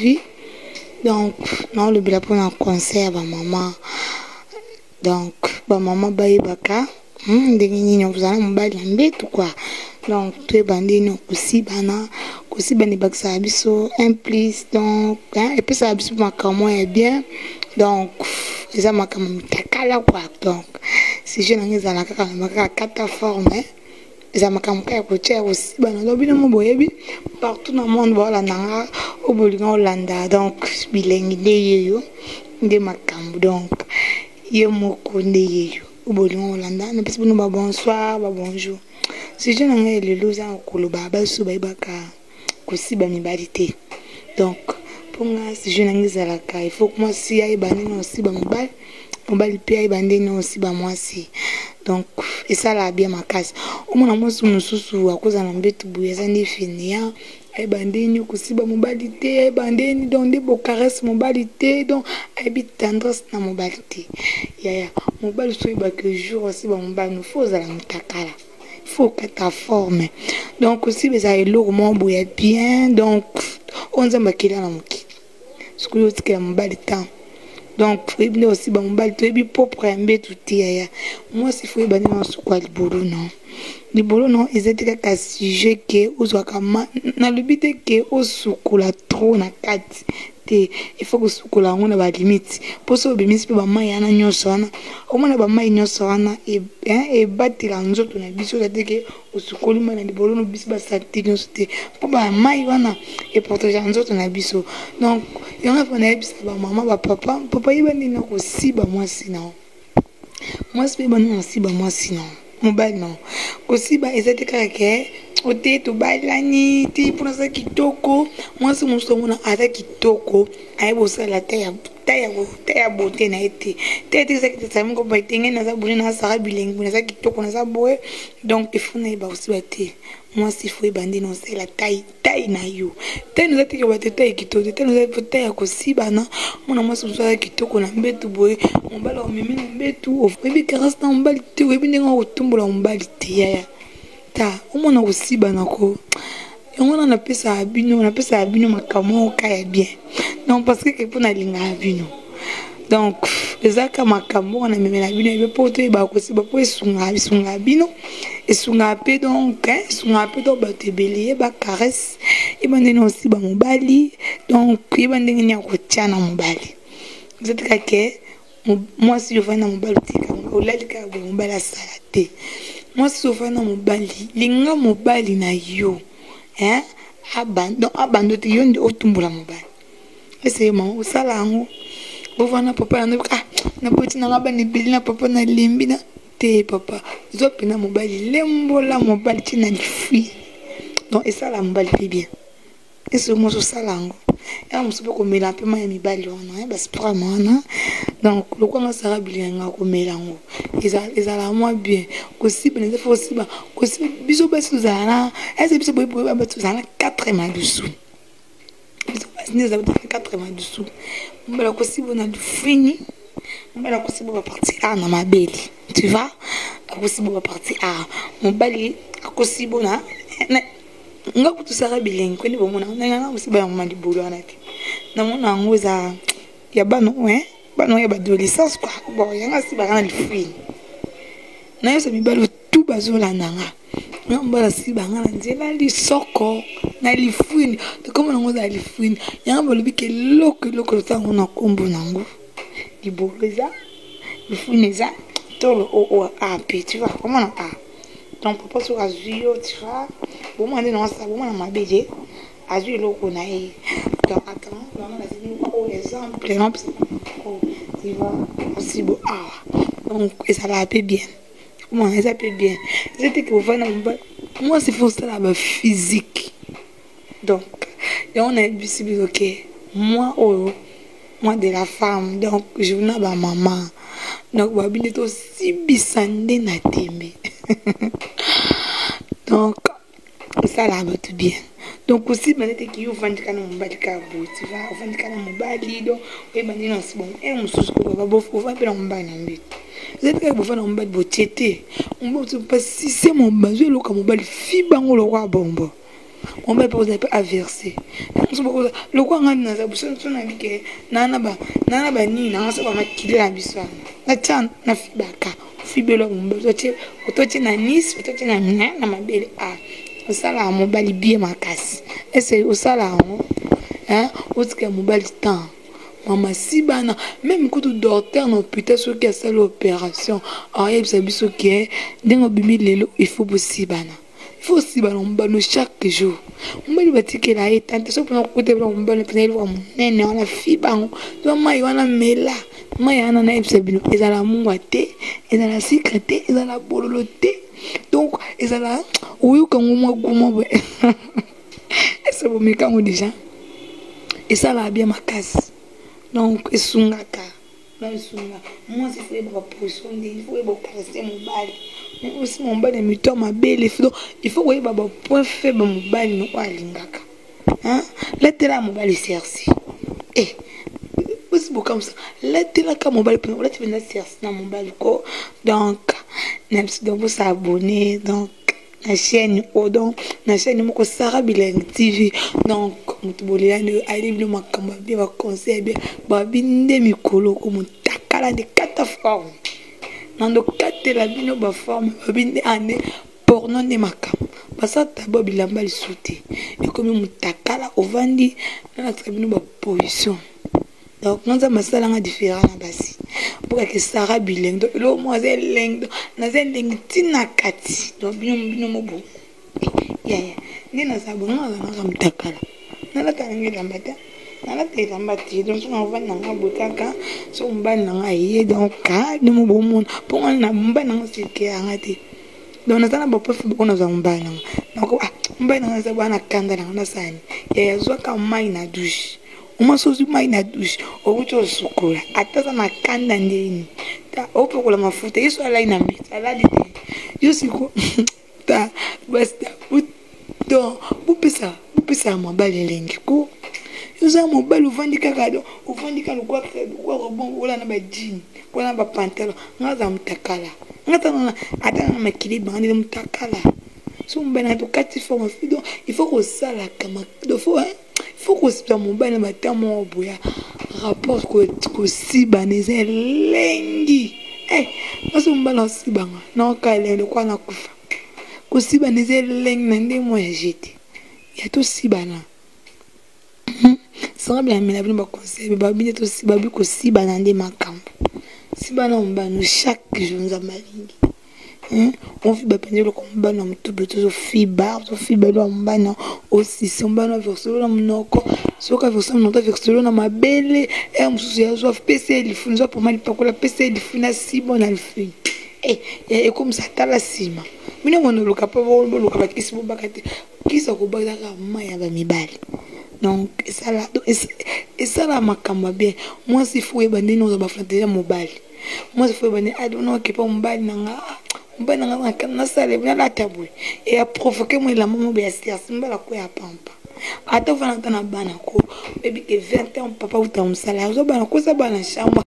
vie. Donc, non, le bila pour un concert, maman. Donc, maman baye baka. Ndenge vous allez m'bali mbé tout quoi. Donc, tu es bandé non aussi bani baksa biso un plus donc et puis ça biso makamo est bien. Donc, ça makamo takala quoi. Donc, si je n'ai pas la carte forme, ça makamo ka ko cher aussi bana lobina mo boyebi partout dans le monde voilà nanga au bolinga Hollanda. Donc, bilengi de yo de makambo donc ye moko nde yeyo au bolinga Hollanda na pesi ba bonsoir ba bonjour. Si je n'ai le loza koloba ba so ba ibaka kosiba mibalite. Donc pour moi si je n'ai zalaka il faut que moi si ay bandi non si ba mobali pe ay bandi non si ba moi si. Donc et ça là bien ma casse au moins moi sous mususu akoza na mbetu buya za ndi finia ay bandi ni kosiba mobalite ay bandi ni donc des beaux caresses mobalite donc ay bit tendresse na mobalite ya mobali so ba que jour aussi ba mobali nous faut za la mutakala. Faut que ta forme. Donc aussi les aéroports bouillent bien. Donc on s'en va qu'il a la moquette. Ce que l'autre qui a mon bal de temps. Donc il y a aussi mon bal de temps. Pour prendre tout hier. Moi si faut y aller dans ce quoi le boulot non. Le boulot non. Ils étaient qu'à sujet que aux wakama. Na le but que aux soukoula trop na quatre. Il faut que soukoula on a pas limite. Pour ça obémis pour maman y a na nyosona. Au moins ba maman nyosona et battre la nzoto na biso la teke au soukoli mana de boulot no biso ba satiki sote. Pour ba maman wana et protéger nzoto na biso. Donc il y en a pas na biso ba maman ba papa y bandi na ko si ba moi sinon. Moi c'est ba non si ba moi sinon. Mobile non. Aussi ba ezate kaka ote to balani ti pour ça kitoko moi c'est mon son ata kitoko ay bosa la taya beauté na été tete ça que ça me ko ba tenga na za buni na sa bilingi na za kitoko na za boe donc il faut na ba aussi baté moi si faut bandi non c'est la taille na yo te nous ati ko ba taille kitoko te nous ati taille ko si bana moi c'est ça kitoko na mbetu boe on bala o mimi mbetu o bibi caresse na mbali te bibi ndinga o tumbola mbali te ya ta omona aussi banako on a appelé ça abino makamo kaya bien donc parce que pour na linga abino donc ezaka makamo on a même la bino et pour te ba ko si ba po sunga bino et sunga pe donc sunga pe do ba te bélier ba caresse et bande non aussi ba mobali donc et bande ni ko tiana mobali vous êtes kake moi si je vais na mobali tika o la tika ba mobali salate. Moi souvent na mobali linga mobali na yo abando te yo ndi otumbula mobali ese ma osala ngo bovana papa na poti na ngaba ni bili na papa na limbi na te papa zo pena mobali lembola mobali tina lifi donc esala mobali pe bien ese mo so sala ngo ya musupe ko mela pe ma ya mibali wana ba spra mana donc le quoi nga sara bilinga ko mela ngo ezala moi bien aussi ben faut aussi ba aussi biso ba suzana ese biso boy ba suzana 4 mois dessous biso ba ni za 4 mois dessous mbala ko si bona du fini mbala ko si ba parti a na mabeli tu vois ko si ba parti a mbali ko si bona nga kutu sara bilingi kwani bomona nga aussi ba mama libolo anati na mona ngoza ya bano bano ya adolescence quoi bon yanga si ba kana lifini na yo se mibalo tout bazola nanga mais mbala si ba ngana nzela lisoko na lifini to comme ngoza lifini yanga bolobi ke loko tango na kombo nango libolo lifini za tolo o a pe tu vois comment on a donc papa sur azio tu vois bon moi non ça bon moi ma bébé azio loko na e donc attends on a des exemple tu vois aussi bon donc ça va peu bien moi ça peut bien c'était que vous moi c'est pour ça la physique donc on a visible ok moi de la femme donc je venais ba maman donc ba bine to si bisande na tembe donc ça là va tout bien donc aussi manete ki yo vandika na mobali ka bo tu vois vandika na mobali donc et bandi na si bon et mususu ko ba bo va pe na mobali na mbi c'est que bo va na mobali bo tete on ba tu pas si c'est mon bazou lo ka mobali fi bango lo kwa bombo Mon père pose un peu averser. Le quoi on a dans sa bouche, on a dit que nana ba ni na ça va maquiller la bisou. Na tchan na fibaka. Fibelo mon besoin tu na nice, tu na na ma belle a. Au sala mon bali bien ma casse. Et c'est au sala hein, au ce que mon bali temps. Maman si bana même quand tu docteur non putain ce qui a fait l'opération. Ah il s'est biso qui dans bimi lelo il faut aussi bana. Il faut aussi ballon chaque jour. On va lui dire que là est tant ça pour nous côté on va le prendre voir nene on a fibre donc moi il wana mela moi il na ibse bino ezala mungwate ezala secrète ezala bololoté donc ezala oui quand moi gomo c'est bon mais quand on déjà et ça là bien ma casse donc esungaka là esunga moi c'est fait pour position il faut pour caresser mon bal mais aussi mon bal est mutant ma belle il faut voir baba point faible mon bal no alingaka hein là t'es là mon bal cerci eh aussi beaucoup comme ça là t'es là comme mon bal là tu viens cerci dans mon bal ko donc n'importe donc vous s'abonner donc la chaîne Odon la chaîne moko Sarah Bilengi TV donc mutubolela ne ali bilo makamba bien va conseil bien ba binde mikolo ko mutakala de quatre formes nando quatre la bino ba forme ba binde ane porno ne makamba basa tabo bilamba lisute et comme mutakala ovandi na tribune ba position donc nous avons ça là différent na basi pour que Sarah Bilengi lo moi c'est leng na zendeng tinakati donc bino mobo ya ni na sabona na mutakala nala tanengela mbata nala tela mbati donc on va nanga botaka so mbana nga ye donc ka ni mo bomona pour na mbana nga sike angati donc na tana bopo fu na za mbana donc mbana nga za bana kanda na sani ya zo ka mai na douche uma sozi mai na douche obuto sukula ataza na kanda ndeni ta opo kula mafuta yeso ala ina mbita ala di yosiko ta basta donc upesa mobali lengi ko yoza mobali uvandika kado uvandika lukwa bon wala na ba jean wala ba pantalon ngaza mutakala ngata na atana makili bandi mutakala so mbana to kati forme donc il faut que ça la kama il faut que ça mobali ba tamo boya rapport ko siba neze lengi maso mbala sibanga na kale le kwa na kufa ko siba neze lengi na ndemo ya jete ya to sibana ça va bien mais la vie me conseille ba bien to siba bi ko siba na ndema makambo sibana mbano chaque jour nous a malingi on fait bapenye le combat na mtuble to fiba lo mbana aussi sombana verselo na mnoko soka verselo na verselo na mabele mususu ya zo pc lifunzo pour mali pakola pc lifuna sibo na lifuni et comme ça tala sima mina ngono luka pa bo luka bakisi bo bakati kisa ko bazaka maya ba mibali donc ça là makamba bien moi si foué bandi no ba flanter mobali moi si foué bandi adono ke pa mobali nanga mbana nga na sale bina la tabou et a provoqué moi la maman be assis mbala ko ya pampa ata vana tana bana ko baby ke 20 ans papa uta msala zo bana ko sa bana chambre